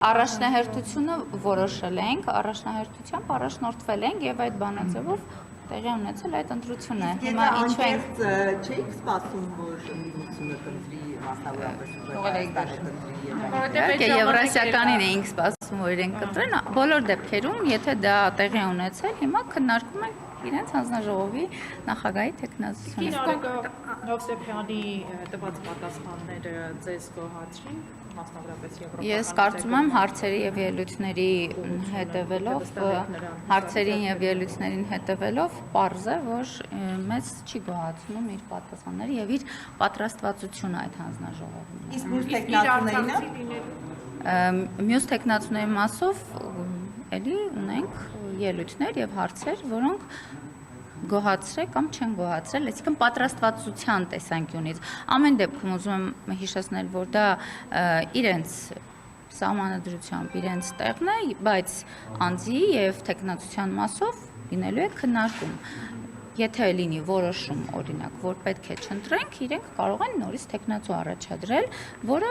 Առաջնահերթությունը որոշել ենք, առաջնահերթությամբ առաջնորդվել ենք եւ այդ բանաձևով տեղի ունեցել այդ ընտրությունը։ Հիմա ինչու ենք չէիք սպասում, որ ընդդիմությունը կընտրի մասնավորապես ուժեղացնի Եվրասիականին էինք սպասում, որ իրենք կընտրեն, բոլոր դեպքերում, եթե դա տեղի ունեցել, հիմա քննարկում ենք իրենց հանձնաժողովի նախագահի թեկնածությունը։ Հովսեփյանի տված պատասխանները ձեզ գոհացրին, մասնավորապես Եվրոպական։ Ես կարծում եմ հարցերի եւ ելույթների հետևելով պարզ է, որ մեզ չի գոհացնում իր պատասխանները եւ իր պատրաստվածությունը այդ հանձնաժողովում։ Մյուս թեկնածուների մասով էլի ունենք ելույթներ եւ հարցեր, որոնք գոհացրել կամ չեն գոհացրել, այսինքն պատրաստվածության տեսանկյունից։ Ամեն դեպքում ուզում եմ հիշեցնել, որ դա իրենց սահմանադրությամբ իրենց տեղն է, բայց անձի եւ թեկնածության մասով լինելու է քննարկում։ Եթե լինի որոշում, օրինակ, որ պետք է չընտրենք, իրենք կարող են նորից թեկնածու առաջադրել, որը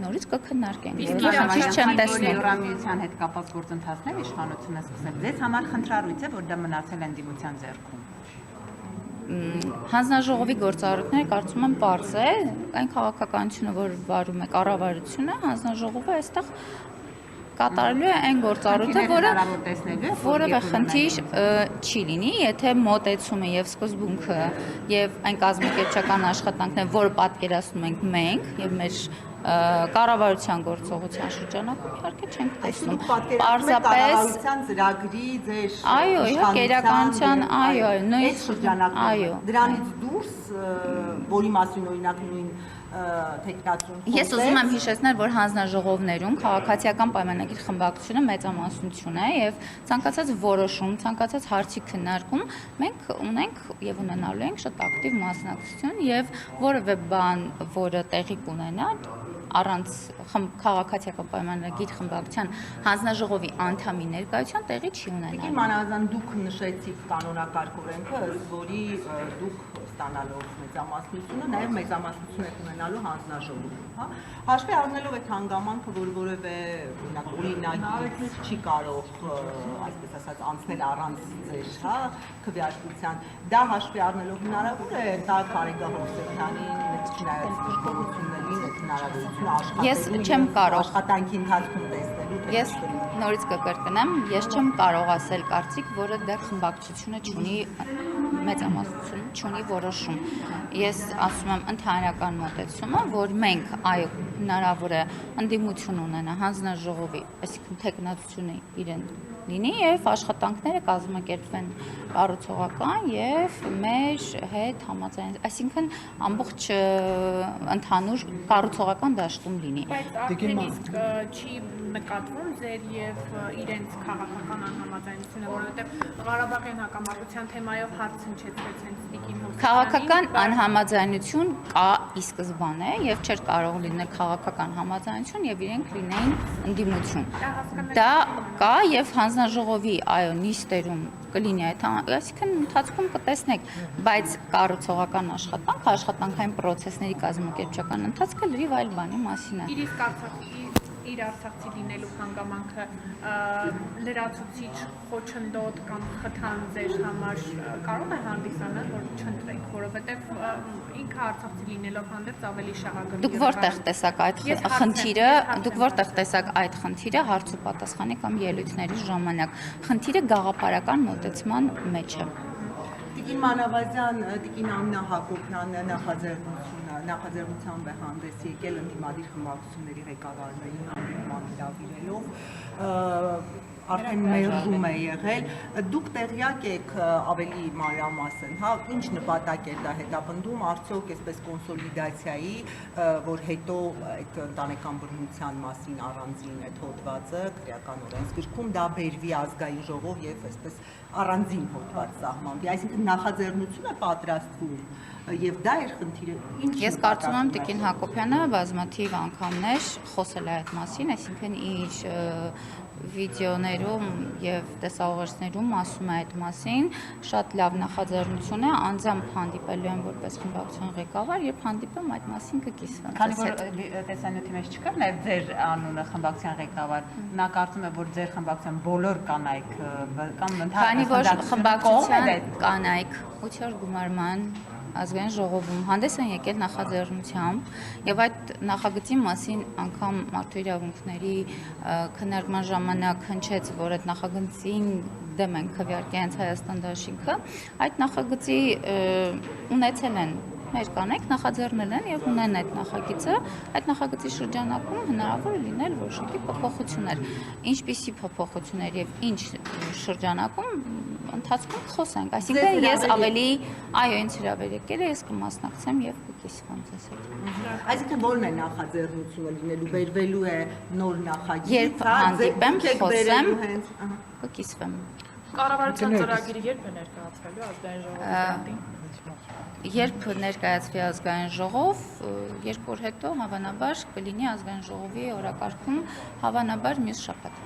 նորից կքննարկենք։ Եվրամիության հետ կապված գործընթացներ իշխանությունը սկսել։ Ձեզ համար խնդրառույց է, որ դա մնացել ընդդիմության ձեռքում։ Հանձնաժողովի գործառույթները կարծում եմ պարզ է, այն քաղաքականությունը, որ վարում է կառավարությունը, հանձնաժողովը այստեղ կատարելու է այն գործառույթը, որը խնդիր չի լինի, եթե մոտեցումը եւ սկզբունքը եւ այն կազմակերպչական աշխատանքն է, որը պատկերացնում ենք մենք եւ մեր կառավարության գործողության շրջանակում իհարկե չենք տեսնում։ Պարզապես ծրագրի ձեր այո, իհարկե իրականության, այո, նույն շրջանակում դրանից դուրս, որի մասին օրինակ նույն Ես ուզում եմ հիշեցնել, որ հանձնաժողովներում քաղաքացիական պայմանագիր խմբակցությունը մեծամասնություն է եւ ցանկացած որոշում, ցանկացած հարցի քննարկում մենք ունենք եւ ունենալու ենք շատ ակտիվ մասնակցություն եւ որևէ բան, որը տեղի կունենա առանց քաղաքացիական պայմանագիր խմբակցության հանձնաժողովի անդամի ներկայության տեղի չի ունենալու։ Մանավանդ դուք նշեցիք կանոնակարգ օրենքը, որի դուք ստանալով մեծամասնությունը, նաև մեծամասնություն եք ունենալու հանձնաժողովում, հա։ Հաշվի առնելով այդ հանգամանքը, որ որևէ օրինակ չի կարող, այսպես ասած, անցնել առանց ձեր, հա, քվեարկության, դա հաշվի առնելով հնարավոր է տալ Կարեգա Հովսեփյանին, չնայած դժգոհություններին, այդ հնարավորությունը աշխատանքի ընթացքում տեսնելու։ Ես նորից կկրկնեմ, ես չեմ կարող ասել կարծիք, որը դեռ խմբակցությունը չունի մեծամասնություն, չունի որոշում։ Ես ասում եմ ընդհանրական մոտեցումը, որ մենք այո հնարավոր է ընդդիմություն ունենա հանձնաժողովի, այսինքն թեկնածությունը իրեն լինի եւ աշխատանքները կազմակերպվեն կառուցողական եւ մեր հետ համաձայն, այսինքն ամբողջ ընդհանուր կառուցողական դաշտում լինի։ Բայց արդեն իսկ չի նկատվում ձեր եւ իրենց քաղաքական անհամաձայնությունը, որովհետեւ Ղարաբաղյան հակամարտության թեմայով հարց հնչեցրեց հենց Տիկին Հովսեփյանին։ Քաղաքական անհամաձայնություն կա ի սկզբանե եւ չէր կարող լինել քաղաքական համաձայնություն եւ իրենք լինեին ընդդիմություն։ Դա կա եւ հանձնաժողովի այո նիստերում կլինի այդ, այսինքն ընթացքում կտեսնեք, բայց կառուցողական աշխատանքային պրոցեսների կազմակերպչական ընթացքը լրիվ այլ բանի մասին է։ Իր արցախցի լինելու հանգամանքը լրացուցիչ խոչընդոտ կամ խթան ձեր համար կարող է հանդիսանալ, որ չընտրեք, որովհետև ինքը արցախցի լինելով հանդերձ ավելի շահագրգիռ։ Դուք որտեղ տեսակ այդ խնդիրը հարց ու պատասխանի կամ ելույթների ժամանակ։ Խնդիրը գաղափարական մոտեցման մեջ է։ Տիկին Մանավազյան, Տիկին Ամինա Հակոբյանը նախաձեռնությամբ է հանդես եկել ընդդիմադիր խմբակցությունների ղեկավարներին հանդիպման հրավիրելով, արդեն մերժում է եղել։ Դուք տեղյակ եք ավելի մանրամասն, հա, ինչ նպատակ է դա հետապնդում, արդյոք այսպես կոնսոլիդացիայի, որ հետո այդ ընտանեկան բռնության մասին առանձին այդ հոդվածը քրեական օրենսգրքում դա բերվի ազգային ժողով եւ այսպես առանձին հոդված սահմանվի, այսինքն նախաձեռնություն է պատրաստվում եւ դա էր խնդիրը։ Ես կարծում եմ Տիկին Հակոբյանը բազմաթիվ անգամներ խոսել է այդ մասին, այսինքն իր վիդեոների գրքերում եւ տեսաուղերձներում ասում է այդ մասին, շատ լավ նախաձեռնություն է, անձամբ հանդիպելու եմ որպես խմբակցության ղեկավար, երբ հանդիպեմ այդ մասին կկիսվեմ։ Քանի որ տեսանյութի մեջ չկա նաև ձեր անունը խմբակցության ղեկավար, նա կարծում է, որ ձեր խմբակցության բոլոր կանայք կամ քանի որ խմբակցության կողմ կանայք 8-րդ գումարման ազգային ժողովում հանդես են եկել նախաձեռնությամբ եւ այդ նախագծի մասին անգամ մարդու իրավունքների քննարկման ժամանակ հնչեց, որ այդ նախագծին դեմ են քվեարկել հենց Հայաստան դաշինքը, այդ նախագծի ունեցել են մեր կանայք նախաձեռնել են եւ ունեն այդ նախագիծը, այդ նախագծի շրջանակում հնարավոր է լինել որոշակի փոփոխություններ։ Ինչպիսի փոփոխություններ եւ ինչ շրջանակում ընթացքում խոսենք, այսինքն ես ավելի այո, ինձ հրավեր եկել է, ես կմասնակցեմ եւ կկիսվեմ ձեզ հետ։ Այսինքն ո՞րն է նախաձեռնությունը լինելու, վերվելու է նոր նախագիծ, երբ հանդիպեմ, խոսեմ, կկիսվեմ։ Կառավարության ծրագիրը երբ է ներկայացվելու ազգային ժողովի։ Երբ ներկայացվի ազգային ժողով, 2 օր հետո հավանաբար կլինի ազգային ժողովի օրակարգում, հավանաբար մյուս շաբաթ։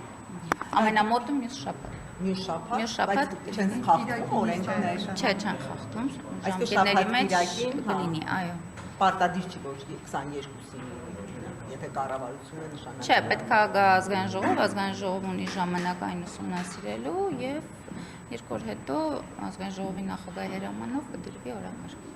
Ամենամոտը մյուս շաբաթ։ Մյուս շաբաթ, շաբաթ չեն խախտում օրենքներ։ Չէ, չեն խախտում։ Ժամկետների մեջ կլինի, այո։ Պարտադիր չի որ 22-ին, եթե կառավարությունը նշանակի։ Չէ, պետք է գա ազգային ժողով ունի ժամանակ այն ուսումնասիրելու եւ 2 օր հետո ազգային ժողովի նախագահի հրամանով կդրվի օրակարգ։